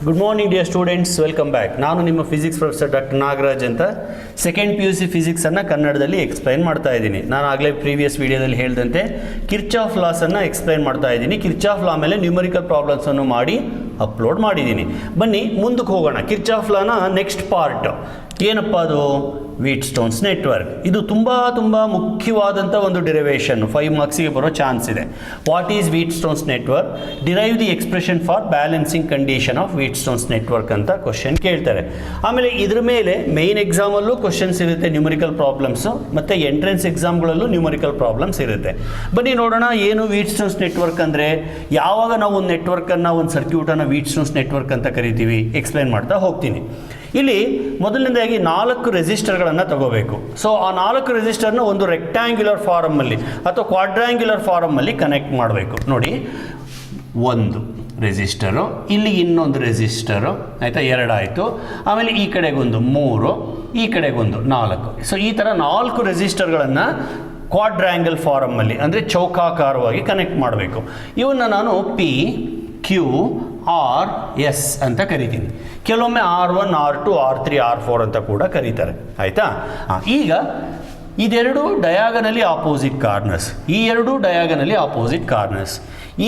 Good morning dear students, welcome back. ನಾನು ನಿಮ್ಮ physics professor doctor Nagaraj ಅಂತ ಸೆಕೆಂಡ್ PUC ಫಿಸಿಕ್ಸನ್ನು ಕನ್ನಡದಲ್ಲಿ ಎಕ್ಸ್ಪ್ಲೈನ್ ಮಾಡ್ತಾ ಇದ್ದೀನಿ. ನಾನು ಆಗಲೇ ಪ್ರೀವಿಯಸ್ ವಿಡಿಯೋದಲ್ಲಿ ಹೇಳಿದಂತೆ ಕಿರ್ಚಾಫ್ ಲಾಸನ್ನು ಎಕ್ಸ್ಪ್ಲೈನ್ ಮಾಡ್ತಾ ಇದ್ದೀನಿ. ಕಿರ್ಚಾಫ್ ಲಾ ಮೇಲೆ ನ್ಯೂಮರಿಕಲ್ ಪ್ರಾಬ್ಲಮ್ಸನ್ನು ಮಾಡಿ ಅಪ್ಲೋಡ್ ಮಾಡಿದ್ದೀನಿ. ಬನ್ನಿ ಮುಂದಕ್ಕೆ ಹೋಗೋಣ. ಕಿರ್ಚಾಫ್ ಲಾನ ನೆಕ್ಸ್ಟ್ ಪಾರ್ಟ್ ಏನಪ್ಪ ಅದು? ವೀಟ್ಸ್ಟೋನ್ಸ್ ನೆಟ್ವರ್ಕ್. ಇದು ತುಂಬ ಮುಖ್ಯವಾದಂಥ ಒಂದು ಡಿರೈವೇಷನ್, 5 ಮಾರ್ಕ್ಸಿಗೆ ಬರೋ ಚಾನ್ಸ್ ಇದೆ. What is Wheatstone's network? Derive the expression for balancing condition of Wheatstone's network ಅಂತ ಕ್ವಶನ್ ಕೇಳ್ತಾರೆ. ಆಮೇಲೆ ಇದ್ರ ಮೇಲೆ ಮೇಯ್ನ್ ಎಕ್ಸಾಮಲ್ಲೂ ಕ್ವಶನ್ಸ್ ಇರುತ್ತೆ, ನ್ಯೂಮರಿಕಲ್ ಪ್ರಾಬ್ಲಮ್ಸು, ಮತ್ತು ಎಂಟ್ರೆನ್ಸ್ ಎಕ್ಸಾಮ್ಗಳಲ್ಲೂ ನ್ಯೂಮರಿಕಲ್ ಪ್ರಾಬ್ಲಮ್ಸ್ ಇರುತ್ತೆ. ಬನ್ನಿ ನೋಡೋಣ ಏನು ವೀಟ್ಸ್ಟೋನ್ಸ್ ನೆಟ್ವರ್ಕ್ ಅಂದರೆ. ಯಾವಾಗ ನಾವು ಒಂದು ನೆಟ್ವರ್ಕನ್ನು, ಒಂದು ಸರ್ಕ್ಯೂಟನ್ನು ವೀಟ್ಸ್ಟೋನ್ಸ್ ನೆಟ್ವರ್ಕ್ ಅಂತ ಕರಿತೀವಿ, ಎಕ್ಸ್ಪ್ಲೈನ್ ಮಾಡ್ತಾ ಹೋಗ್ತೀನಿ. ಇಲ್ಲಿ ಮೊದಲನೇದಾಗಿ 4 ರೆಸಿಸ್ಟರ್ಗಳನ್ನು ತಗೋಬೇಕು. ಸೊ ಆ 4 ರೆಸಿಸ್ಟರ್ನ ಒಂದು ರೆಕ್ಟ್ಯಾಂಗ್ಯುಲರ್ ಫಾರಮಲ್ಲಿ ಅಥವಾ ಕ್ವಾಡ್ರ್ಯಾಂಗ್ಯುಲರ್ ಫಾರಮಲ್ಲಿ ಕನೆಕ್ಟ್ ಮಾಡಬೇಕು. ನೋಡಿ, ಒಂದು ರೆಸಿಸ್ಟರು, ಇಲ್ಲಿ ಇನ್ನೊಂದು ರೆಸಿಸ್ಟರು, ಆಯಿತಾ, 2 ಆಯಿತು. ಆಮೇಲೆ ಈ ಕಡೆಗೊಂದು 3, ಈ ಕಡೆಗೊಂದು 4. ಸೊ ಈ ಥರ 4 ರೆಸಿಸ್ಟರ್ಗಳನ್ನು ಕ್ವಾಡ್ರ್ಯಾಂಗಲ್ ಫಾರಮಲ್ಲಿ ಅಂದರೆ ಚೌಕಾಕಾರವಾಗಿ ಕನೆಕ್ಟ್ ಮಾಡಬೇಕು. ಇವನ್ನ ನಾನು P, Q, R, S ಅಂತ ಕರಿತೀನಿ. ಕೆಲವೊಮ್ಮೆ R1, R2, R3, R4 ಅಂತ ಕೂಡ ಕರೀತಾರೆ. ಆಯಿತಾ? ಈಗ ಇದೆರಡು ಡಯಾಗನಲಿ ಆಪೋಸಿಟ್ ಕಾರ್ನರ್ಸ್, ಈ ಎರಡು ಡಯಾಗನಲಿ ಆಪೋಸಿಟ್ ಕಾರ್ನರ್ಸ್.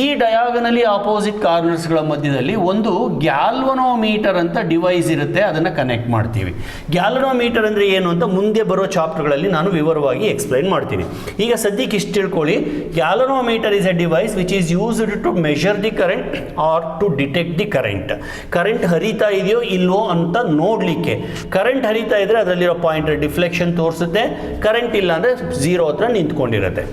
ಈ ಡಯಾಗನಲಿ ಆಪೋಸಿಟ್ ಕಾರ್ನರ್ಸ್ಗಳ ಮಧ್ಯದಲ್ಲಿ ಒಂದು ಗ್ಯಾಲ್ವನೋಮೀಟರ್ ಅಂತ ಡಿವೈಸ್ ಇರುತ್ತೆ, ಅದನ್ನು ಕನೆಕ್ಟ್ ಮಾಡ್ತೀವಿ. ಗ್ಯಾಲ್ವನೋಮೀಟರ್ ಅಂದರೆ ಏನು ಅಂತ ಮುಂದೆ ಬರೋ ಚಾಪ್ಟರ್ಗಳಲ್ಲಿ ನಾನು ವಿವರವಾಗಿ ಎಕ್ಸ್ಪ್ಲೈನ್ ಮಾಡ್ತೀನಿ. ಈಗ ಸದ್ಯಕ್ಕೆ ಇಷ್ಟು ತಿಳ್ಕೊಳ್ಳಿ. Galvanometer is a device which is used to measure the current or to detect the current. Current ಹರಿತಾ ಇದೆಯೋ ಇಲ್ವೋ ಅಂತ ನೋಡಲಿಕ್ಕೆ. ಕರೆಂಟ್ ಹರಿತಾ ಇದ್ದರೆ ಅದರಲ್ಲಿರೋ ಪಾಯಿಂಟ್ ಡಿಫ್ಲೆಕ್ಷನ್ ತೋರಿಸುತ್ತೆ, ಕರೆಂಟ್ ಇಲ್ಲ ಅಂದರೆ 0 ಹತ್ರ ನಿಂತ್ಕೊಂಡಿರುತ್ತೆ.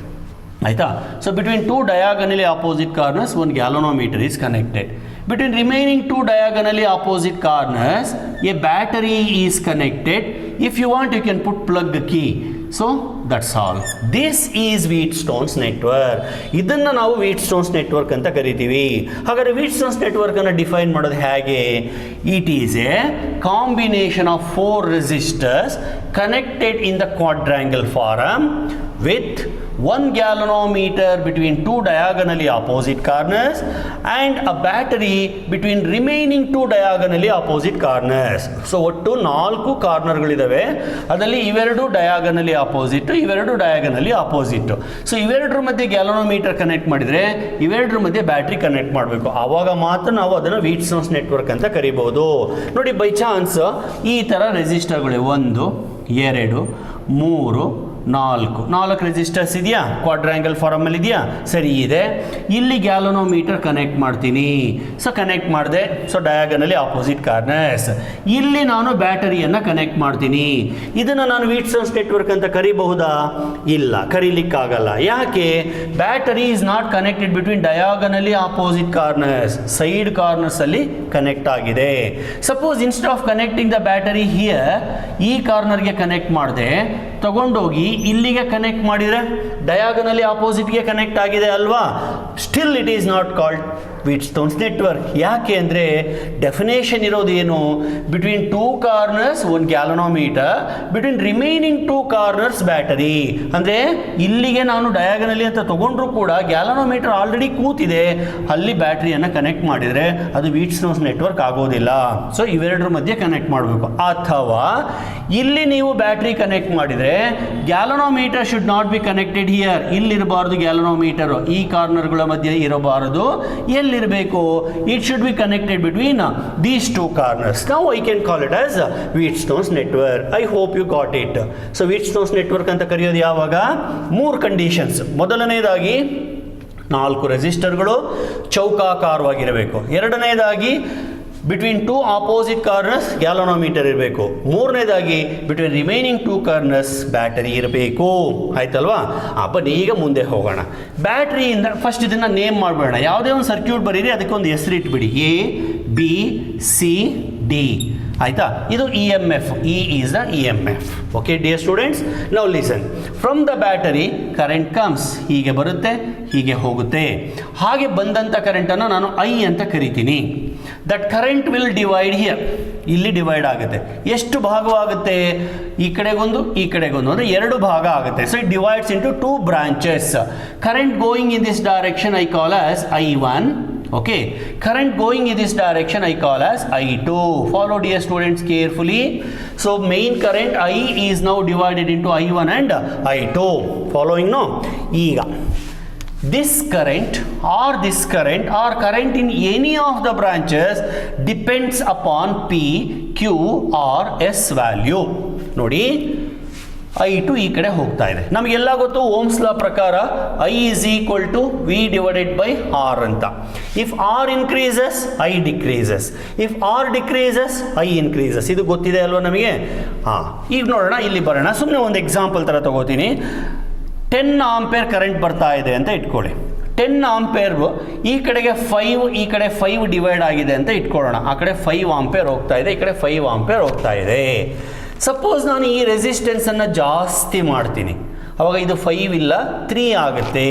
ಆಯಿತಾ? So between 2 diagonally opposite corners one galvanometer is connected. Between remaining 2 diagonally opposite corners a battery is connected. If you want you can put plug key. So that's all. This is Wheatstone's network. ಇದನ್ನು ನಾವು Wheatstone's network ಅಂತ ಕರಿತೀವಿ. ಹಾಗಾದರೆ Wheatstone's network ಅನ್ನು define ಮಾಡೋದು ಹೇಗೆ? It is a combination of 4 resistors connected in the quadrangle form with 1 galvanometer between 2 diagonally opposite corners and a battery between remaining 2 diagonally opposite corners. So ಒಟ್ಟು 4 ಕಾರ್ನರ್ಗಳಿದ್ದಾವೆ. ಅದರಲ್ಲಿ ಇವೆರಡು ಡಯಾಗನಲಿ opposite, ಇವೆರಡು ಡಯಾಗನಲಿ ಆಪೋಸಿಟ್. ಸೊ ಇವೆರಡರ ಮಧ್ಯೆ galvanometer connect ಮಾಡಿದರೆ ಇವೆರಡರ ಮಧ್ಯೆ battery connect ಮಾಡಬೇಕು. ಆವಾಗ ಮಾತ್ರ ನಾವು ಅದನ್ನು ವೀಟ್ಸ್ಟೋನ್ಸ್ ನೆಟ್ವರ್ಕ್ ಅಂತ ಕರಿಬೋದು. ನೋಡಿ, ಬೈ ಚಾನ್ಸ್ ಈ ಥರ ರೆಸಿಸ್ಟರ್ಗಳು 1, 2, 3, 4 ರೆಸಿಸ್ಟರ್ಸ್ ಇದೆಯಾ? ಕ್ವಾಡ್ರ್ಯಾಂಗಲ್ ಫಾರಮಲ್ಲಿ ಇದೆಯಾ? ಸರಿ ಇದೆ. ಇಲ್ಲಿ ಗ್ಯಾಲ್ವನೋಮೀಟರ್ ಕನೆಕ್ಟ್ ಮಾಡ್ತೀನಿ. ಸೊ ಕನೆಕ್ಟ್ ಮಾಡಿದೆ. So diagonally opposite corners. ಇಲ್ಲಿ ನಾನು ಬ್ಯಾಟರಿಯನ್ನು ಕನೆಕ್ಟ್ ಮಾಡ್ತೀನಿ. ಇದನ್ನು ನಾನು ವೀಟ್ಸ್ಟೋನ್ಸ್ ನೆಟ್ವರ್ಕ್ ಅಂತ ಕರಿಬಹುದಾ? ಇಲ್ಲ, ಕರೀಲಿಕ್ಕಾಗಲ್ಲ. ಯಾಕೆ? Battery is not connected between diagonally opposite corners, side ಕಾರ್ನರ್ಸಲ್ಲಿ ಕನೆಕ್ಟ್ ಆಗಿದೆ. Suppose instead of connecting the battery here, ಈ ಕಾರ್ನರ್ಗೆ ಕನೆಕ್ಟ್ ಮಾಡಿದೆ, ತಗೊಂಡೋಗಿ ಇಲ್ಲಿಗೆ ಕನೆಕ್ಟ್ ಮಾಡಿದರೆ ಡಯಾಗನಲಿ ಆಪೋಸಿಟ್ಗೆ ಕನೆಕ್ಟ್ ಆಗಿದೆ ಅಲ್ವಾ? Still it is not called Wheatstone's network. ಯಾಕೆ ಅಂದರೆ ಡೆಫಿನೇಷನ್ ಇರೋದು ಏನು? Between 2 corners 1 galvanometer, between remaining 2 corners battery. ಅಂದರೆ ಇಲ್ಲಿಗೆ ನಾನು ಡಯಾಗನಲಿ ಅಂತ ತಗೊಂಡ್ರು ಕೂಡ ಗ್ಯಾಲ್ವನೋಮೀಟರ್ ಆಲ್ರೆಡಿ ಕೂತಿದೆ, ಅಲ್ಲಿ ಬ್ಯಾಟ್ರಿಯನ್ನು ಕನೆಕ್ಟ್ ಮಾಡಿದರೆ ಅದು ವೀಟ್ಸ್ಟೋನ್ಸ್ ನೆಟ್ವರ್ಕ್ ಆಗೋದಿಲ್ಲ. ಸೊ ಇವೆರಡರ ಮಧ್ಯೆ ಕನೆಕ್ಟ್ ಮಾಡಬೇಕು. ಅಥವಾ ಇಲ್ಲಿ ನೀವು ಬ್ಯಾಟ್ರಿ ಕನೆಕ್ಟ್ ಮಾಡಿದರೆ galvanometer should not be connected here. ಇಲ್ಲಿರಬಾರ್ದು ಗ್ಯಾಲ್ವನೋಮೀಟರ್, ಈ ಕಾರ್ನರ್ಗಳ ಮಧ್ಯೆ ಇರಬಾರದು. ಎಲ್ಲಿರಬೇಕು? It should be connected between these 2 corners. ನಾವು I can call it as Wheatstone's network. I hope you got it. So Wheatstone's network ಅಂತ ಕರೆಯೋದು ಯಾವಾಗ? 3 ಕಂಡೀಷನ್ಸ್. ಮೊದಲನೇದಾಗಿ 4 ರೆಸಿಸ್ಟರ್ಗಳು ಚೌಕಾಕಾರವಾಗಿರಬೇಕು. ಎರಡನೇದಾಗಿ ಬಿಟ್ವೀನ್ 2 ಆಪೋಸಿಟ್ ಕಾರ್ನರ್ಸ್ ಗ್ಯಾಲ್ವನೋಮೀಟರ್ ಇರಬೇಕು. ಮೂರನೇದಾಗಿ ಬಿಟ್ವೀನ್ ರಿಮೈನಿಂಗ್ 2 ಕಾರ್ನರ್ಸ್ ಬ್ಯಾಟರಿ ಇರಬೇಕು. ಆಯ್ತಲ್ವಾ? ಬನ್ನಿ ಈಗ ಮುಂದೆ ಹೋಗೋಣ. ಬ್ಯಾಟ್ರಿಯಿಂದ ಫಸ್ಟ್ ಇದನ್ನು ನೇಮ್ ಮಾಡಬೇಡ. ಯಾವುದೇ ಒಂದು ಸರ್ಕ್ಯೂಟ್ ಬರೀರಿ, ಅದಕ್ಕೊಂದು ಹೆಸರು ಇಟ್ಬಿಡಿ. A, B, C, D. ಆಯಿತಾ? ಇದು EMF. E is the EMF. Okay dear students, now listen. From the battery current comes. ಹೀಗೆ ಬರುತ್ತೆ, ಹೀಗೆ ಹೋಗುತ್ತೆ. ಹಾಗೆ ಬಂದಂಥ ಕರೆಂಟನ್ನು ನಾನು I ಅಂತ ಕರಿತೀನಿ. That current will divide here. ಇಲ್ಲಿ ಡಿವೈಡ್ ಆಗುತ್ತೆ. ಎಷ್ಟು ಭಾಗವಾಗುತ್ತೆ? ಈ ಕಡೆಗೊಂದು, ಈ ಕಡೆಗೊಂದು, ಅಂದರೆ 2 ಭಾಗ ಆಗುತ್ತೆ. So it divides into 2 branches. Current going in this direction I call as I1 Okay, current going in this direction I call as I2. Follow dear students carefully. So main current I is now divided into I1 and I2. Following no? Ega. This current or current in any of the branches depends upon P, Q or S value. ನೋಡಿ I2 ಈ ಕಡೆ ಹೋಗ್ತಾ ಇದೆ. ನಮಗೆಲ್ಲ ಗೊತ್ತು Ohm's law ಪ್ರಕಾರ I is equal to V divided by R ಅಂತ. If R increases, I decreases. If R decreases, I increases. ಇದು ಗೊತ್ತಿದೆ ಅಲ್ವಾ ನಮಗೆ? ಈಗ ನೋಡೋಣ, ಇಲ್ಲಿ ಬರೋಣ. ಸುಮ್ಮನೆ ಒಂದು ಎಕ್ಸಾಂಪಲ್ ಥರ ತಗೋತೀನಿ. 10 ಆಂಪೇರ್ ಕರೆಂಟ್ ಬರ್ತಾ ಇದೆ ಅಂತ ಇಟ್ಕೊಳ್ಳಿ. 10 ಆಂಪೇರ್ ಈ ಕಡೆಗೆ 5, ಈ ಕಡೆ 5 ಡಿವೈಡ್ ಆಗಿದೆ ಅಂತ ಇಟ್ಕೊಳ್ಳೋಣ. ಆ ಕಡೆ 5 ಆಂಪೇರ್ ಹೋಗ್ತಾ ಇದೆ, ಈ ಕಡೆ 5 ಆಂಪೇರ್ ಹೋಗ್ತಾ ಇದೆ. ಸಪೋಸ್ ನಾನು ಈ ರೆಸಿಸ್ಟೆನ್ಸನ್ನು ಜಾಸ್ತಿ ಮಾಡ್ತೀನಿ, ಅವಾಗ ಇದು 5 ಇಲ್ಲ 3 ಆಗುತ್ತೆ,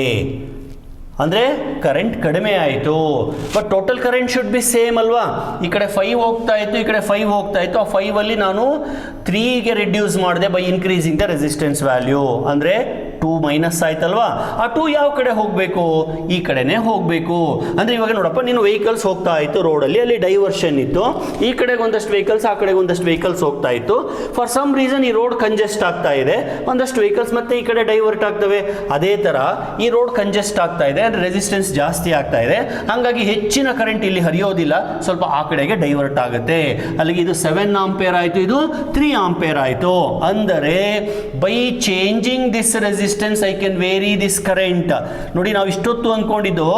ಅಂದರೆ ಕರೆಂಟ್ ಕಡಿಮೆ ಆಯಿತು. But total current should be same ಅಲ್ವಾ? ಈ ಕಡೆ 5 ಹೋಗ್ತಾ ಇತ್ತು, ಈ ಕಡೆ 5 ಹೋಗ್ತಾ ಇತ್ತು. ಆ 5ಅಲ್ಲಿ ನಾನು 3ಗೆ ರಿಡ್ಯೂಸ್ ಮಾಡಿದೆ by increasing the resistance value, ಅಂದರೆ 2 ಮೈನಸ್ ಆಯ್ತಲ್ವಾ? ಆ 2 ಯಾವ ಕಡೆ ಹೋಗಬೇಕು? ಈ ಕಡೆನೇ ಹೋಗಬೇಕು. ಅಂದರೆ ಇವಾಗ ನೋಡಪ್ಪ, ನೀನು ವೆಹಿಕಲ್ಸ್ ಹೋಗ್ತಾ ಇತ್ತು ರೋಡಲ್ಲಿ, ಅಲ್ಲಿ ಡೈವರ್ಷನ್ ಇತ್ತು, ಈ ಕಡೆಗೆ ಒಂದಷ್ಟು ವೆಹಿಕಲ್ಸ್, ಆ ಕಡೆಗೆ ಒಂದಷ್ಟು ವೆಹಿಕಲ್ಸ್ ಹೋಗ್ತಾ ಇತ್ತು. ಫಾರ್ ಸಮ್ ರೀಸನ್ ಈ ರೋಡ್ ಕಂಜೆಸ್ಟ್ ಆಗ್ತಾ ಇದೆ, ಒಂದಷ್ಟು ವೆಹಿಕಲ್ಸ್ ಮತ್ತೆ ಈ ಕಡೆ ಡೈವರ್ಟ್ ಆಗ್ತವೆ. ಅದೇ ಥರ ಈ ರೋಡ್ ಕಂಜೆಸ್ಟ್ ಆಗ್ತಾ ಇದೆ, ಅಂದರೆ ರೆಸಿಸ್ಟೆನ್ಸ್ ಜಾಸ್ತಿ ಆಗ್ತಾ ಇದೆ, ಹಾಗಾಗಿ ಹೆಚ್ಚಿನ ಕರೆಂಟ್ ಇಲ್ಲಿ ಹರಿಯೋದಿಲ್ಲ, ಸ್ವಲ್ಪ ಆ ಕಡೆಗೆ ಡೈವರ್ಟ್ ಆಗುತ್ತೆ. ಅಲ್ಲಿಗೆ ಇದು 7 ಆಂಪೇರ್ ಆಯಿತು, ಇದು 3 ಆಂಪೇರ್ ಆಯಿತು. ಅಂದರೆ by changing this resistance I can vary this current. ನೋಡಿ, ನಾವು ಇಷ್ಟೊತ್ತು ಅಂದ್ಕೊಂಡಿದ್ದು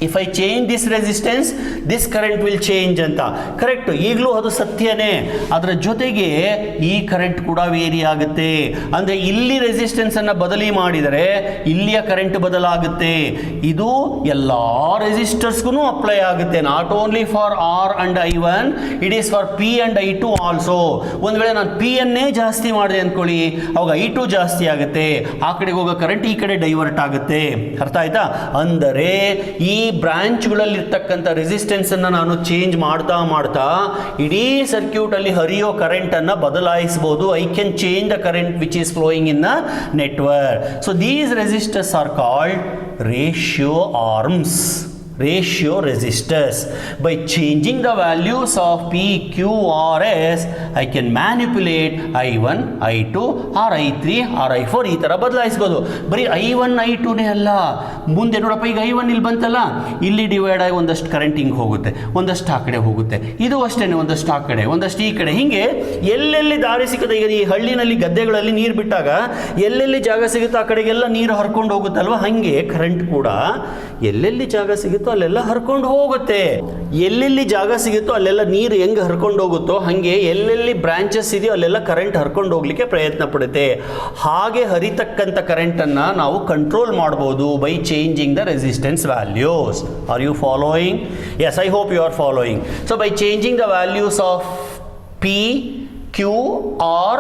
if I change this resistance, this current will change ಅಂತ. ಕರೆಕ್ಟ್, ಈಗಲೂ ಅದು ಸತ್ಯನೇ. ಅದರ ಜೊತೆಗೆ ಈ ಕರೆಂಟ್ ಕೂಡ ವೇರಿ ಆಗುತ್ತೆ. ಅಂದರೆ ಇಲ್ಲಿ ರೆಸಿಸ್ಟೆನ್ಸನ್ನು ಬದಲಿ ಮಾಡಿದರೆ ಇಲ್ಲಿಯ ಕರೆಂಟ್ ಬದಲಾಗುತ್ತೆ. ಇದು ಎಲ್ಲ ರೆಸಿಸ್ಟರ್ಸ್ಗೂ ಅಪ್ಲೈ ಆಗುತ್ತೆ, not only for R and I1, it is for P and I2 also. ಒಂದು ವೇಳೆ ನಾನು P ಅನ್ನೇ ಜಾಸ್ತಿ ಮಾಡಿದೆ ಅಂದ್ಕೊಳ್ಳಿ, ಅವಾಗ I2 ಜಾಸ್ತಿ ಆಗುತ್ತೆ, ಆ ಕಡೆಗೆ ಹೋಗೋ ಕರೆಂಟ್ ಈ ಕಡೆ ಡೈವರ್ಟ್ ಆಗುತ್ತೆ. ಅರ್ಥ ಆಯ್ತಾ? ಅಂದರೆ ಈ ಬ್ರಾಂಚ್ಗಳಲ್ಲಿರ್ತಕ್ಕಂಥ ರೆಸಿಸ್ಟೆನ್ಸನ್ನು ನಾನು ಚೇಂಜ್ ಮಾಡ್ತಾ ಇಡೀ ಸರ್ಕ್ಯೂಟಲ್ಲಿ ಹರಿಯೋ ಕರೆಂಟನ್ನು ಬದಲಾಯಿಸಬಹುದು. I can change the current which is flowing in the network. So these resistors are called ratio arms. ratio resistors. By changing the values of P, Q or S, I can manipulate I1, I2 or I3 or I4 ಈ ಥರ ಬದಲಾಯಿಸ್ಬೋದು. ಬರೀ I1, I2ನೇ ಅಲ್ಲ, ಮುಂದೆ ನೋಡಪ್ಪ, ಈಗ I1 ಇಲ್ಲಿ ಬಂತಲ್ಲ, ಇಲ್ಲಿ ಡಿವೈಡ್ ಆಗಿ ಒಂದಷ್ಟು ಕರೆಂಟ್ ಹಿಂಗೆ ಹೋಗುತ್ತೆ, ಒಂದಷ್ಟು ಆ ಕಡೆ ಹೋಗುತ್ತೆ, ಇದು ಅಷ್ಟೇ, ಒಂದಷ್ಟು ಆ ಕಡೆ, ಒಂದಷ್ಟು ಈ ಕಡೆ, ಹೀಗೆ ಎಲ್ಲೆಲ್ಲಿ ದಾರಿ ಸಿಗುತ್ತೆ. ಈಗ ಈ ಹಳ್ಳಿನಲ್ಲಿ ಗದ್ದೆಗಳಲ್ಲಿ ನೀರು ಬಿಟ್ಟಾಗ ಎಲ್ಲೆಲ್ಲಿ ಜಾಗ ಸಿಗುತ್ತೋ ಆ ಕಡೆಗೆಲ್ಲ ನೀರು ಹರ್ಕೊಂಡು ಹೋಗುತ್ತಲ್ವ, ಹಾಗೆ ಕರೆಂಟ್ ಕೂಡ ಎಲ್ಲೆಲ್ಲಿ ಜಾಗ ಸಿಗುತ್ತೋ ಅಲ್ಲೆಲ್ಲ ಹರ್ಕೊಂಡು ಹೋಗುತ್ತೆ. ಎಲ್ಲೆಲ್ಲಿ ಜಾಗ ಸಿಗುತ್ತೋ ಅಲ್ಲೆಲ್ಲ ನೀರು ಹೆಂಗೆ ಹರ್ಕೊಂಡು ಹೋಗುತ್ತೋ ಹಾಗೆ ಎಲ್ಲೆಲ್ಲಿ ಬ್ರಾಂಚಸ್ ಇದೆಯೋ ಅಲ್ಲೆಲ್ಲ ಕರೆಂಟ್ ಹರ್ಕೊಂಡು ಹೋಗ್ಲಿಕ್ಕೆ ಪ್ರಯತ್ನ ಪಡುತ್ತೆ. ಹಾಗೆ ಹರಿತಕ್ಕಂಥ ಕರೆಂಟನ್ನು ನಾವು ಕಂಟ್ರೋಲ್ ಮಾಡ್ಬೋದು by changing the resistance values. Are you following? Yes, I hope you are following. So by changing the values of P, Q, R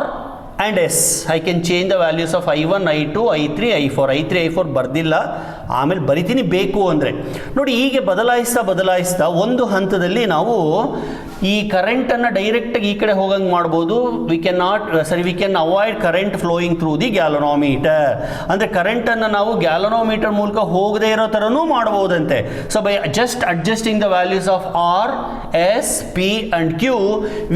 and S, I can change the values of I1, I2, I3, I4. I3, I4 ಬರ್ದಿಲ್ಲ, ಆಮೇಲೆ ಬರಿತೀನಿ ಬೇಕು ಅಂದರೆ. ನೋಡಿ, ಹೀಗೆ ಬದಲಾಯಿಸ್ತಾ ಒಂದು ಹಂತದಲ್ಲಿ ನಾವು ಈ ಕರೆಂಟನ್ನು ಡೈರೆಕ್ಟಾಗಿ ಈ ಕಡೆ ಹೋಗಂಗೆ ಮಾಡ್ಬೋದು. We can avoid current flowing through the galvanometer. ಅಂದರೆ ಕರೆಂಟನ್ನು ನಾವು ಗ್ಯಾಲನೋಮೀಟರ್ ಮೂಲಕ ಹೋಗದೇ ಇರೋ ಥರನೂ ಮಾಡ್ಬೋದಂತೆ. So by just adjusting the values of R, S, P and Q,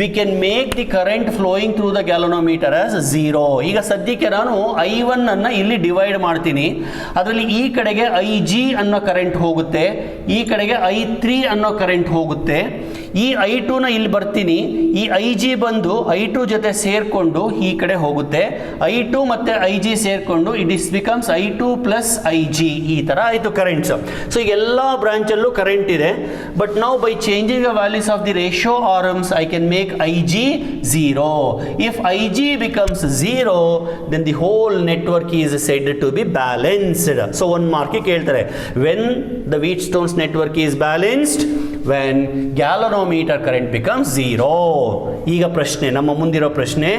we can make the current flowing through the galvanometer as 0. ಈಗ ಸದ್ಯಕ್ಕೆ ನಾನು I1 ಅನ್ನು ಇಲ್ಲಿ ಡಿವೈಡ್ ಮಾಡ್ತೀನಿ, ಅದರಲ್ಲಿ ಈ ಕಡೆಗೆ IG ಅನ್ನೋ ಕರೆಂಟ್ ಹೋಗುತ್ತೆ, ಈ ಕಡೆಗೆ I3 ಅನ್ನೋ ಕರೆಂಟ್ ಹೋಗುತ್ತೆ. ಈ I2ನ ಇಲ್ಲಿ ಬರ್ತೀನಿ, ಈ IG ಬಂದು I2 ಜೊತೆ ಸೇರಿಕೊಂಡು ಈ ಕಡೆ ಹೋಗುತ್ತೆ, I2 ಮತ್ತು IG ಸೇರಿಕೊಂಡು it is becomes I2 plus IG. ಈ ಥರ ಆಯಿತು ಕರೆಂಟ್ಸ್. ಸೊ ಈಗ ಎಲ್ಲ ಬ್ರಾಂಚಲ್ಲೂ ಕರೆಂಟ್ ಇದೆ. ಬಟ್ ನಾವು by changing the values of the ratio arms I can make IG 0. If IG becomes 0, then the whole network is said to be balanced. So ಒಂದು ಮಾರ್ಕಿಗೆ ಕೇಳ್ತಾರೆ, when the Wheatstone's network is balanced, when galvanometer current becomes 0. ಈಗ ಪ್ರಶ್ನೆ, ನಮ್ಮ ಮುಂದಿರೋ ಪ್ರಶ್ನೆ,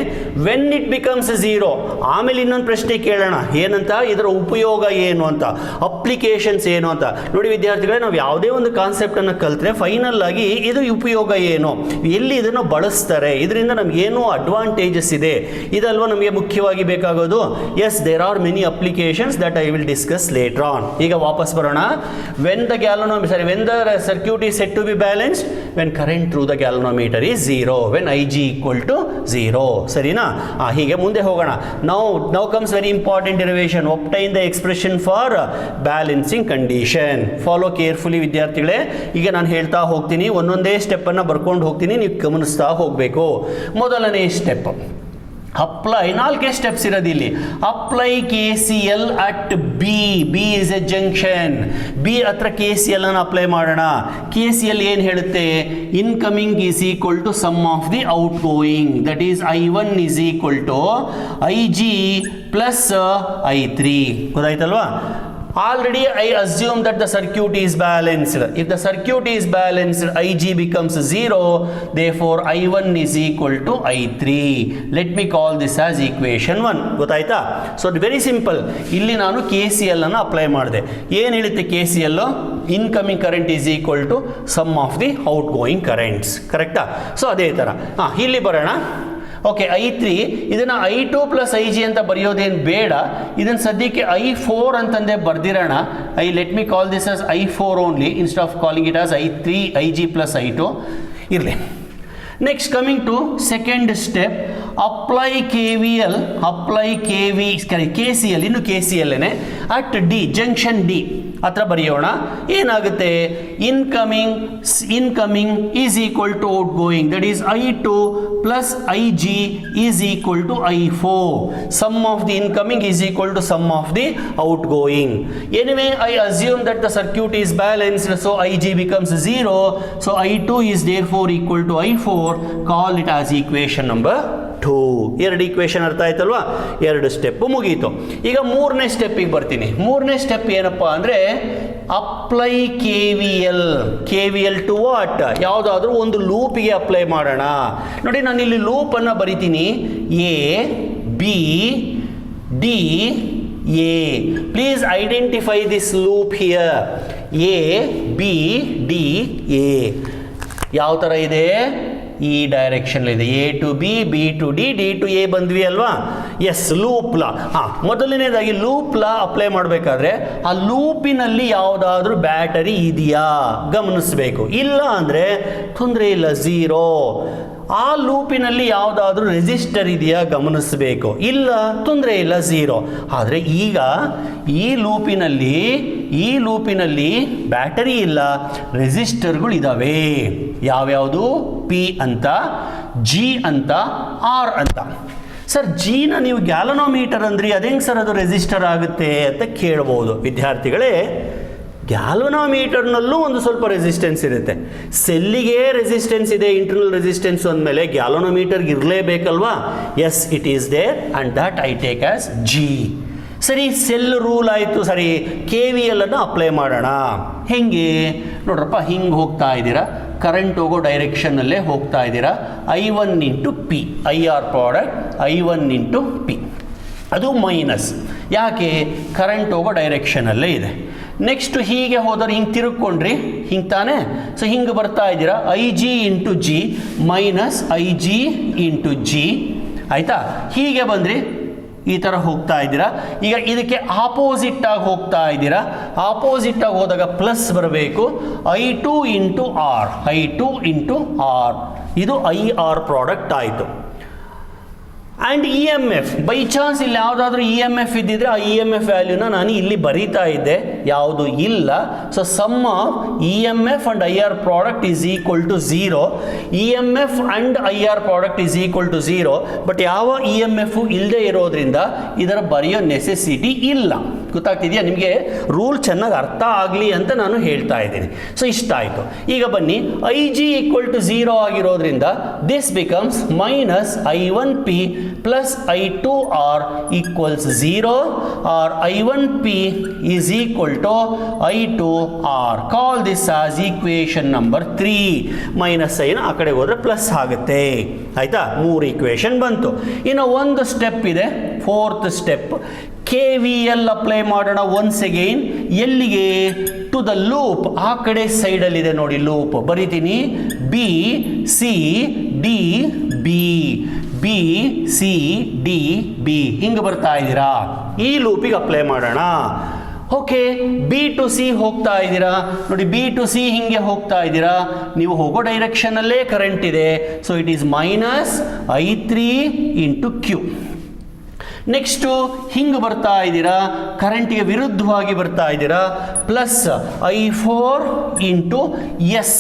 when it becomes zero. ಆಮೇಲೆ ಇನ್ನೊಂದು ಪ್ರಶ್ನೆ ಕೇಳೋಣ, ಏನಂತ, ಇದರ ಉಪಯೋಗ ಏನು ಅಂತ, ಅಪ್ಲಿಕೇಶನ್ಸ್ ಏನು ಅಂತ. ನೋಡಿ ವಿದ್ಯಾರ್ಥಿಗಳೇ, ನಾವು ಯಾವುದೇ ಒಂದು ಕಾನ್ಸೆಪ್ಟನ್ನು ಕಲಿತ್ರೆ ಫೈನಲ್ ಆಗಿ ಇದು ಉಪಯೋಗ ಏನು, ಎಲ್ಲಿ ಇದನ್ನು ಬಳಸ್ತಾರೆ, ಇದರಿಂದ ನಮಗೇನು ಅಡ್ವಾಂಟೇಜಸ್ ಇದೆ, ಇದಲ್ವಾ ನಮಗೆ ಮುಖ್ಯವಾಗಿ ಬೇಕಾಗೋದು. Yes, there are many applications that I will discuss later on. ಈಗ ವಾಪಸ್ ಬರೋಣ. When the circuit is set to be balanced when current through the galvanometer is zero, when IG equal to zero. ಸರಿನಾ? ಹೀಗೆ ಮುಂದೆ ಹೋಗೋಣ. Now comes very important derivation. Obtain the expression for balancing condition. Follow carefully ವಿದ್ಯಾರ್ಥಿಗಳೇ. ಈಗ ನಾನು ಹೇಳ್ತಾ ಹೋಗ್ತೀನಿ, ಒಂದೊಂದೇ ಸ್ಟೆಪ್ಪನ್ನು ಬರ್ಕೊಂಡು ಹೋಗ್ತೀನಿ, ನೀವು ಗಮನಿಸ್ತಾ ಹೋಗಬೇಕು. ಮೊದಲನೇ ಸ್ಟೆಪ್ ಅಪ್ಲೈ, 4 ಸ್ಟೆಪ್ಸ್ ಇರೋದು ಇಲ್ಲಿ. Apply KCL at B is a junction. B ಹತ್ರ KCL ಅನ್ನು ಅಪ್ಲೈ ಮಾಡೋಣ. KCL ಏನು ಹೇಳುತ್ತೆ? Incoming is equal to sum of the outgoing, that is I1 is equal to IG plus I3. ಗೊತ್ತಾಯ್ತಲ್ವಾ? Already I assume that the circuit is balanced. If the circuit is balanced, IG becomes 0. Therefore, I1 is equal to I3. Let me call this as equation 1. ಗೊತ್ತಾಯ್ತಾ? So very simple. ಇಲ್ಲಿ ನಾನು KCL ಅನ್ನು apply ಮಾಡಿದೆ. ಏನು ಹೇಳುತ್ತೆ KCL? Incoming current is equal to sum of the outgoing currents. ಕರೆಕ್ಟಾ? So ಅದೇ ಥರ ಇಲ್ಲಿ ಬರೋಣ. ಓಕೆ, I3 ಇದನ್ನು I2 ಪ್ಲಸ್ IG ಅಂತ ಬರೆಯೋದೇನು ಬೇಡ. ಇದನ್ನು ಸದ್ಯಕ್ಕೆ I4 ಅಂತಂದೇ ಬರ್ದಿರೋಣ. Let me call this as I4 only instead of calling it as I3 IG plus I2 ಇರಲಿ. Next coming to second step, apply KVL, KCL, ಇನ್ನು KCL at D, junction D ಹತ್ರ ಬರೆಯೋಣ. ಏನಾಗುತ್ತೆ? Incoming is equal to outgoing, that is I2 plus IG is equal to I4. Sum of the incoming is equal to sum of the outgoing. Anyway I assume that the circuit is balanced, so IG becomes 0, so I2 is therefore equal to I4. Call it as equation number 2. 2 equation ಅರ್ಥ ಆಯ್ತಲ್ವಾ? 2 step ಮುಗೀತು. ಈಗ 3ನೇ ಸ್ಟೆಪ್ಪಿಗೆ ಬರ್ತೀನಿ. 3ನೇ step ಏನಪ್ಪ ಅಂದರೆ apply KVL to what? ಯಾವುದಾದ್ರೂ ಒಂದು ಲೂಪಿಗೆ ಅಪ್ಲೈ ಮಾಡೋಣ. ನೋಡಿ, ನಾನು ಇಲ್ಲಿ ಲೂಪನ್ನು ಬರಿತೀನಿ. A B D A. Please identify this loop here. A B D A ಯಾವ ಥರ ಇದೆ? ಈ ಡೈರೆಕ್ಷನ್ ಇದೆ. A to B, B to D, D to A ಬಂದ್ವಿ ಅಲ್ವಾ? Yes, loop law. ಮೊದಲನೇದಾಗಿ ಲೂಪ್ ಲಾ ಅಪ್ಲೈ ಮಾಡಬೇಕಾದ್ರೆ ಆ ಲೂಪಿನಲ್ಲಿ ಯಾವುದಾದ್ರೂ ಬ್ಯಾಟರಿ ಇದೆಯಾ ಗಮನಿಸಬೇಕು. ಇಲ್ಲ ಅಂದರೆ ತೊಂದರೆ ಇಲ್ಲ, 0. ಆ ಲೂಪಿನಲ್ಲಿ ಯಾವುದಾದ್ರೂ ರೆಸಿಸ್ಟರ್ ಇದೆಯಾ ಗಮನಿಸಬೇಕು. ಇಲ್ಲ, ತೊಂದರೆ ಇಲ್ಲ, 0. ಆದರೆ ಈಗ ಈ ಲೂಪಿನಲ್ಲಿ ಬ್ಯಾಟರಿ ಇಲ್ಲ, ರೆಸಿಸ್ಟರ್ಗಳು ಇದ್ದಾವೆ. ಯಾವ್ಯಾವುದು? P ಅಂತ, G ಅಂತ, R ಅಂತ. ಸರ್, Gನ ನೀವು ಗ್ಯಾಲನೋಮೀಟರ್ ಅಂದ್ರಿ, ಅದೇಂಗೆ ಸರ್ ಅದು ರೆಸಿಸ್ಟರ್ ಆಗುತ್ತೆ ಅಂತ ಕೇಳ್ಬೋದು ವಿದ್ಯಾರ್ಥಿಗಳೇ. ಗ್ಯಾಲ್ವನೋಮೀಟರ್ನಲ್ಲೂ ಒಂದು ಸ್ವಲ್ಪ ರೆಸಿಸ್ಟೆನ್ಸ್ ಇರುತ್ತೆ. ಸೆಲ್ಲಿಗೆ ರೆಸಿಸ್ಟೆನ್ಸ್ ಇದೆ, ಇಂಟರ್ನಲ್ ರೆಸಿಸ್ಟೆನ್ಸ್ ಅಂದಮೇಲೆ ಗ್ಯಾಲನೋಮೀಟರ್ಗೆ ಇರಲೇಬೇಕಲ್ವಾ? Yes, it is there and that I take as G. ಸರಿ, ಸೆಲ್ ರೂಲ್ ಆಯಿತು. ಸರಿ, KVL ಅನ್ನು ಅಪ್ಲೈ ಮಾಡೋಣ. ಹೆಂಗೆ ನೋಡ್ರಪ್ಪ, ಹಿಂಗೆ ಹೋಗ್ತಾ ಇದ್ದೀರಾ, ಕರೆಂಟ್ ಹೋಗೋ ಡೈರೆಕ್ಷನ್ನಲ್ಲೇ ಹೋಗ್ತಾ ಇದ್ದೀರಾ. I1 into P, IR product I1 into P, ಅದು ಮೈನಸ್. ಯಾಕೆ? ಕರೆಂಟ್ ಹೋಗೋ ಡೈರೆಕ್ಷನಲ್ಲೇ ಇದೆ. ನೆಕ್ಸ್ಟ್ ಹೀಗೆ ಹೋದರೆ ಹಿಂಗೆ ತಿರುಗ್ಕೊಂಡ್ರಿ, ಹಿಂಗೆ ತಾನೇ. ಸೊ ಹಿಂಗೆ ಬರ್ತಾ ಇದ್ದೀರಾ, IG into G minus IG into G. ಆಯಿತಾ? ಹೀಗೆ ಬಂದ್ರಿ, ಈ ಥರ ಹೋಗ್ತಾ ಇದ್ದೀರಾ. ಈಗ ಇದಕ್ಕೆ ಆಪೋಸಿಟ್ಟಾಗಿ ಹೋಗ್ತಾ ಇದ್ದೀರಾ. ಆಪೋಸಿಟ್ಟಾಗಿ ಹೋದಾಗ ಪ್ಲಸ್ ಬರಬೇಕು. I2 ಇಂಟು R, ಇದು IR ಪ್ರಾಡಕ್ಟ್ ಆಯಿತು. ಆ್ಯಂಡ್ EMF, ಬೈ ಚಾನ್ಸ್ ಇಲ್ಲಿ ಯಾವುದಾದ್ರೂ EMF ಇದ್ದಿದ್ರೆ ಆ EMF ವ್ಯಾಲ್ಯೂನ ನಾನು ಇಲ್ಲಿ ಬರೀತಾ ಇದ್ದೆ, ಯಾವುದು ಇಲ್ಲ. So sum of EMF and IR product is equal to 0. EMF and IR product is equal to 0. But ಯಾವ EMF ಇಲ್ಲದೆ ಇರೋದ್ರಿಂದ ಇದರ ಬರೆಯೋ ನೆಸೆಸಿಟಿ ಇಲ್ಲ. ಗೊತ್ತಾಗ್ತಿದೆಯಾ ನಿಮಗೆ? ರೂಲ್ ಚೆನ್ನಾಗಿ ಅರ್ಥ ಆಗಲಿ ಅಂತ ನಾನು ಹೇಳ್ತಾ ಇದ್ದೀನಿ. ಸೊ ಇಷ್ಟ ಆಯಿತು. ಈಗ ಬನ್ನಿ, ಐ ಜಿ ಈಕ್ವಲ್ ಟು 0 ಆಗಿರೋದ್ರಿಂದ this becomes minus I1P plus I2R equals 0 or I1P is equal to I2R. Call this as equation number 3. Minus sign ಆ ಕಡೆ ಹೋದರೆ ಪ್ಲಸ್ ಆಗುತ್ತೆ. ಆಯಿತಾ? 3 ಈಕ್ವೇಷನ್ ಬಂತು. ಇನ್ನು ಒಂದು ಸ್ಟೆಪ್ ಇದೆ, 4th ಸ್ಟೆಪ್. KVL ಅಪ್ಲೈ ಮಾಡೋಣ ಒನ್ಸ್ ಅಗೈನ್. ಎಲ್ಲಿಗೆ? To the loop. ಆ ಕಡೆ ಸೈಡಲ್ಲಿದೆ ನೋಡಿ ಲೂಪ್. ಬರೀತೀನಿ, B C D B, B C D B ಹಿಂಗೆ ಬರ್ತಾ ಇದ್ದೀರಾ. ಈ ಲೂಪಿಗೆ ಅಪ್ಲೈ ಮಾಡೋಣ. ಓಕೆ, ಬಿ ಟು ಸಿ ಹೋಗ್ತಾ ಇದ್ದೀರಾ ನೋಡಿ, ಬಿ ಟು ಸಿ ಹಿಂಗೆ ಹೋಗ್ತಾ ಇದ್ದೀರಾ. ನೀವು ಹೋಗೋ ಡೈರೆಕ್ಷನಲ್ಲೇ ಕರೆಂಟ್ ಇದೆ. So it is minus I3 into Q. Next ಹಿಂಗೆ ಬರ್ತಾ ಇದ್ದೀರಾ, ಕರೆಂಟಿಗೆ ವಿರುದ್ಧವಾಗಿ ಬರ್ತಾ ಇದ್ದೀರಾ, plus I4 into S.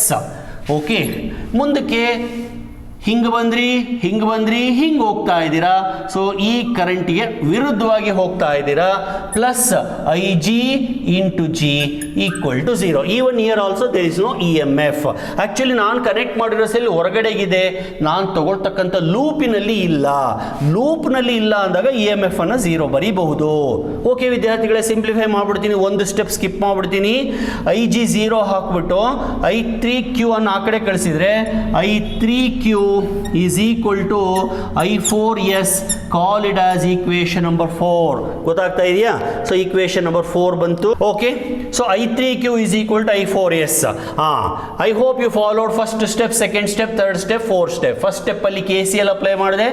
Okay, ಮುಂದಕ್ಕೆ ಹಿಂಗೆ ಬಂದ್ರಿ, ಹಿಂಗೆ ಬಂದ್ರಿ, ಹಿಂಗೆ ಹೋಗ್ತಾ ಇದ್ದೀರಾ. ಸೊ ಈ ಕರೆಂಟಿಗೆ ವಿರುದ್ಧವಾಗಿ ಹೋಗ್ತಾ ಇದ್ದೀರಾ, plus IG into G equal to 0. Even here also there is no EMF. Actually ನಾನು ಕನೆಕ್ಟ್ ಮಾಡಿರೋ ಸೆಲ್ ಹೊರಗಡೆಗಿದೆ, ನಾನು ತಗೊಳ್ತಕ್ಕಂಥ ಲೂಪಿನಲ್ಲಿ ಇಲ್ಲ. ಲೂಪ್ನಲ್ಲಿ ಇಲ್ಲ ಅಂದಾಗ EMF ಅನ್ನು 0 ಬರೀಬಹುದು. ಓಕೆ ವಿದ್ಯಾರ್ಥಿಗಳೇ, ಸಿಂಪ್ಲಿಫೈ ಮಾಡಿಬಿಡ್ತೀನಿ, ಒಂದು ಸ್ಟೆಪ್ ಸ್ಕಿಪ್ ಮಾಡಿಬಿಡ್ತೀನಿ. IG 0 ಹಾಕ್ಬಿಟ್ಟು I3Q ಅನ್ನು ಆ ಕಡೆ ಕಳಿಸಿದ್ರೆ I3Q is equal to I4S. call it as equation number 4. ಗೊತ್ತಾಗ್ತಾ ಇದೆಯಾ? ಸೊ ಈಕ್ವೇಷನ್ ನಂಬರ್ 4 ಬಂತು. Okay, so I3Q is equal to I4S. I hope you followed first step, second step, third step, fourth step. First step ಅಲ್ಲಿ KCL apply ಮಾಡಿದೆ.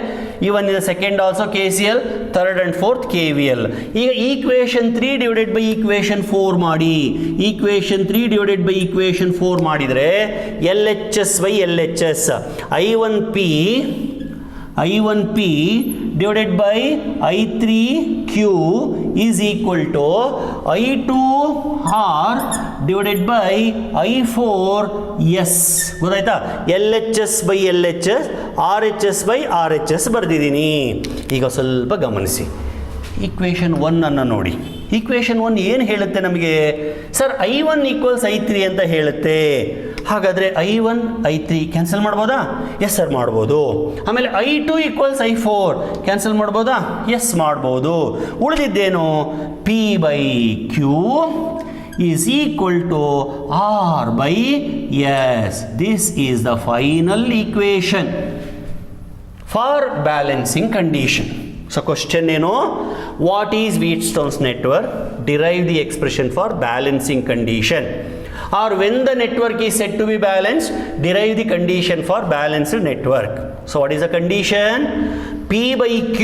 Even in second also KCL, third and fourth KVL. ಈಗ equation 3 divided by equation 4 ಮಾಡಿ. Equation 3 divided by equation 4 ಮಾಡಿದರೆ LHS by LHS, I1P divided by I3Q is equal to I2R divided by I4S. ಗೊತ್ತಾಯ್ತಾ? LHS by LHS, RHS by RHS ಬರೆದಿದ್ದೀನಿ. ಈಗ ಸ್ವಲ್ಪ ಗಮನಿಸಿ, equation 1 ಅನ್ನು ನೋಡಿ. ಈಕ್ವೇಷನ್ 1 ಏನು ಹೇಳುತ್ತೆ ನಮಗೆ? ಸರ್ I1 ಈಕ್ವಲ್ಸ್ I3 ಅಂತ ಹೇಳುತ್ತೆ. ಹಾಗಾದರೆ I1 I3 ಕ್ಯಾನ್ಸಲ್ ಮಾಡ್ಬೋದಾ? ಎಸ್ ಸರ್ ಮಾಡ್ಬೋದು. ಆಮೇಲೆ I2 ಈಕ್ವಲ್ಸ್ I4 ಕ್ಯಾನ್ಸಲ್ ಮಾಡ್ಬೋದಾ? ಎಸ್ ಮಾಡ್ಬೋದು. ಉಳಿದಿದ್ದೇನು? P by Q is equal to R by S. This is the final equation for balancing condition. So question ಏನು? What is Wheatstone's network? Derive the expression for balancing condition. Or when the network is said to be balanced, derive the condition for balanced network. So what is the condition? P by Q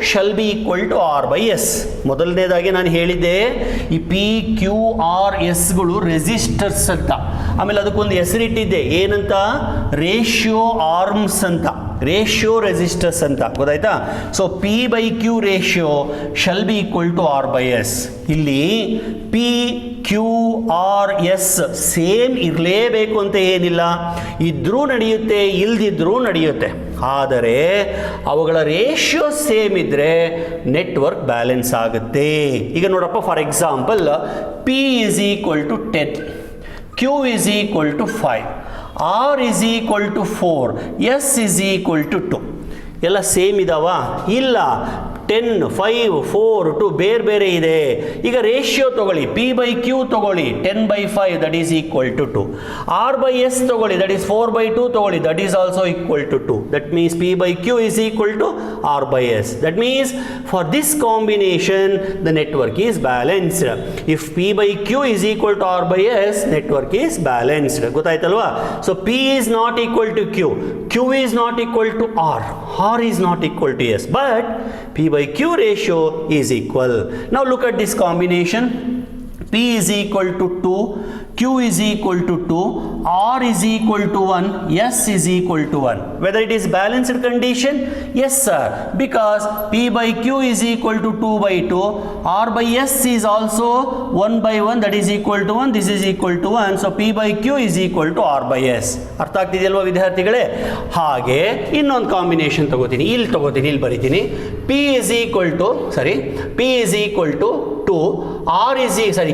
shall be equal to R by S. ಮೊದಲನೇದಾಗಿ ನಾನು ಹೇಳಿದ್ದೆ, ಈ P, Q, R, Sಗಳು resistors ಅಂತ. ಆಮೇಲೆ ಅದಕ್ಕೊಂದು ಹೆಸರಿಟ್ಟಿದ್ದೆ, ಏನಂತ? ರೇಷಿಯೋ ಆರ್ಮ್ಸ್ ಅಂತ, ರೇಷಿಯೋ ರೆಸಿಸ್ಟರ್ಸ್ ಅಂತ. ಗೊತ್ತಾಯ್ತಾ? So P by Q ratio shall be equal to R by S. ಇಲ್ಲಿ P, Q, R, S same ಇರಲೇಬೇಕು ಅಂತ ಏನಿಲ್ಲ. ಇದ್ರೂ ನಡೆಯುತ್ತೆ, ಇಲ್ದಿದ್ರೂ ನಡೆಯುತ್ತೆ. ಆದರೆ ಅವುಗಳ ರೇಷಿಯೋ ಸೇಮ್ ಇದ್ದರೆ ನೆಟ್ವರ್ಕ್ ಬ್ಯಾಲೆನ್ಸ್ ಆಗುತ್ತೆ. ಈಗ ನೋಡಪ್ಪ, for example P is equal to 10, Q is equal to 5, R is equal to 4, S is equal to 2. ಎಲ್ಲ ಸೇಮ್ ಇದಾವ? ಇಲ್ಲ. 10, 5, 4, 2 ಬೇರೆ ಬೇರೆ ಇದೆ. ಈಗ ರೇಷಿಯೋ ತಗೊಳ್ಳಿ, P by Q ತಗೊಳ್ಳಿ, 10 by 5 that is equal to 2. R by S ತಗೊಳ್ಳಿ, that is 4 by 2 ತಗೊಳ್ಳಿ, that is also equal to 2. That means P by Q is equal to R by S. That means for this combination the network is balanced. If P by Q is equal to R by S, network is balanced. ಗೊತ್ತಾಯ್ತಲ್ವಾ? So P is not equal to Q, Q is not equal to R, R is not equal to S, but P by Q ratio is equal. Now look at this combination. P is equal to 2, Q is equal to 2, R is equal to 1, S is equal to 1. Whether it is balanced condition? Yes sir, because P by Q is equal to 2 by 2, R by S is also 1 by 1, that is equal to 1, this is equal to 1, so P by Q is equal to R by S. ಅರ್ಥ ಆಗ್ತಿದೆಯಲ್ವಾ ವಿದ್ಯಾರ್ಥಿಗಳೇ? ಹಾಗೆ ಇನ್ನೊಂದು combination ತಗೋತೀನಿ, ಇಲ್ಲಿ ಬರೀತೀನಿ. P is equal to 2,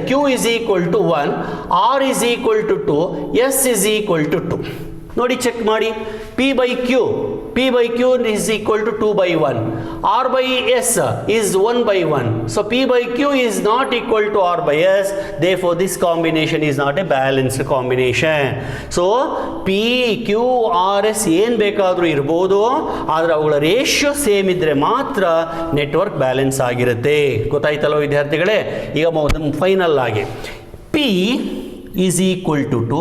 Q is equal to 1, R is equal to 2, S is equal to 2. ನೋಡಿ check ಮಾಡಿ. P by Q is equal to 2 by 1, R by S is 1 by 1, so P by Q is not equal to R by S, therefore this combination is not a balanced combination. So P, Q, R, S ಏನು ಬೇಕಾದರೂ ಇರ್ಬೋದು, ಆದರೆ ಅವುಗಳ ratio same ಇದ್ದರೆ ಮಾತ್ರ network balance ಆಗಿರುತ್ತೆ. ಗೊತ್ತಾಯ್ತಲ್ವ ವಿದ್ಯಾರ್ಥಿಗಳೇ? ಈಗ ಫೈನಲ್ ಆಗಿ P is equal to 2,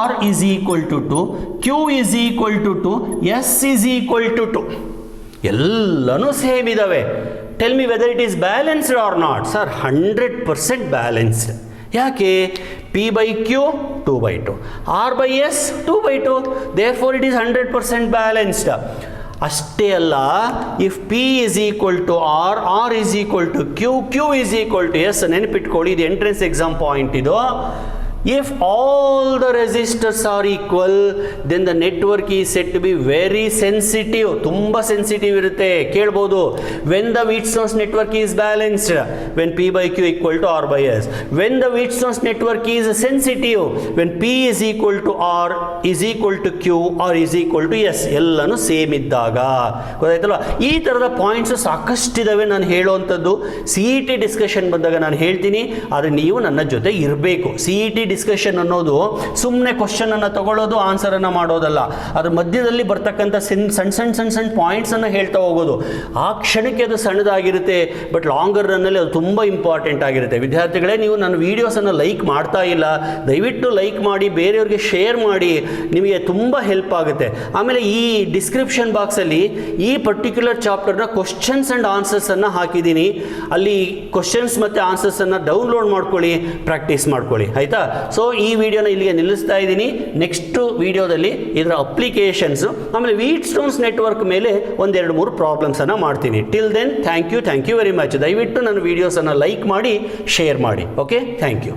R is equal to 2, Q is equal to 2, S is equal to 2. ಎಲ್ಲನೂ ಸೇಮ್ ಇದ್ದಾವೆ. Tell me whether it is balanced or not. Sir 100% balanced. ಯಾಕೆ? P by Q 2 by 2, R by S 2 by 2, therefore it is 100% balanced. ಅಷ್ಟೇ ಅಲ್ಲ, if P is equal to R, R is equal to Q, Q is equal to S, ನೆನಪಿಟ್ಕೊಳ್ಳಿ, ಇದು entrance exam point ಇದು. If all the resistors are equal, then the network is said to be very sensitive. ತುಂಬ sensitive ಇರುತ್ತೆ. ಕೇಳ್ಬೋದು, when the Wheatstone's network is balanced, when P by Q equal to R by S. When the Wheatstone's network is sensitive, when P is equal to R is equal to Q or is equal to S. ಎಲ್ಲನೂ same ಇದ್ದಾಗ. ಗೊತ್ತಾಯ್ತಲ್ವ? ಈ ಥರದ points ಸಾಕಷ್ಟಿದ್ದಾವೆ ನಾನು ಹೇಳುವಂಥದ್ದು. CET discussion ಬಂದಾಗ ನಾನು ಹೇಳ್ತೀನಿ, ಆದರೆ ನೀವು ನನ್ನ ಜೊತೆ ಇರಬೇಕು. CET ಡಿಸ್ಕಷನ್ ಅನ್ನೋದು ಸುಮ್ಮನೆ ಕ್ವಶನ್ ಅನ್ನು ತಗೊಳ್ಳೋದು, ಆನ್ಸರ್ ಅನ್ನು ಮಾಡೋದಲ್ಲ. ಅದ್ರ ಮಧ್ಯದಲ್ಲಿ ಬರ್ತಕ್ಕಂಥ ಸಣ್ಣ ಪಾಯಿಂಟ್ಸ್ ಅನ್ನು ಹೇಳ್ತಾ ಹೋಗೋದು. ಆ ಕ್ಷಣಕ್ಕೆ ಅದು ಸಣ್ಣದಾಗಿರುತ್ತೆ, ಬಟ್ ಲಾಂಗರ್ ರನ್ನಲ್ಲಿ ಅದು ತುಂಬ ಇಂಪಾರ್ಟೆಂಟ್ ಆಗಿರುತ್ತೆ. ವಿದ್ಯಾರ್ಥಿಗಳೇ, ನೀವು ನನ್ನ ವೀಡಿಯೋಸನ್ನು ಲೈಕ್ ಮಾಡ್ತಾ ಇಲ್ಲ, ದಯವಿಟ್ಟು ಲೈಕ್ ಮಾಡಿ, ಬೇರೆಯವ್ರಿಗೆ ಶೇರ್ ಮಾಡಿ, ನಿಮಗೆ ತುಂಬ ಹೆಲ್ಪ್ ಆಗುತ್ತೆ. ಆಮೇಲೆ ಈ ಡಿಸ್ಕ್ರಿಪ್ಷನ್ ಬಾಕ್ಸಲ್ಲಿ ಈ ಪರ್ಟಿಕ್ಯುಲರ್ ಚಾಪ್ಟರ್ನ ಕ್ವಶನ್ಸ್ ಆ್ಯಂಡ್ ಆನ್ಸರ್ಸನ್ನು ಹಾಕಿದ್ದೀನಿ. ಅಲ್ಲಿ ಕ್ವಶನ್ಸ್ ಮತ್ತು ಆನ್ಸರ್ಸನ್ನು ಡೌನ್ಲೋಡ್ ಮಾಡ್ಕೊಳ್ಳಿ, ಪ್ರಾಕ್ಟೀಸ್ ಮಾಡ್ಕೊಳ್ಳಿ. ಆಯಿತಾ? ಸೊ ಈ ವಿಡಿಯೋನ ಇಲ್ಲಿಗೆ ನಿಲ್ಲಿಸ್ತಾ ಇದ್ದೀನಿ. ನೆಕ್ಸ್ಟ್ ವಿಡಿಯೋದಲ್ಲಿ ಇದರ ಅಪ್ಲಿಕೇಶನ್ಸು, ಆಮೇಲೆ Wheatstone's ನೆಟ್ವರ್ಕ್ ಮೇಲೆ 1-2-3 ಪ್ರಾಬ್ಲಮ್ಸನ್ನು ಮಾಡ್ತೀನಿ. Till then thank you very much. ದಯವಿಟ್ಟು ನನ್ನ ವೀಡಿಯೋಸನ್ನು ಲೈಕ್ ಮಾಡಿ, ಶೇರ್ ಮಾಡಿ. Okay, thank you.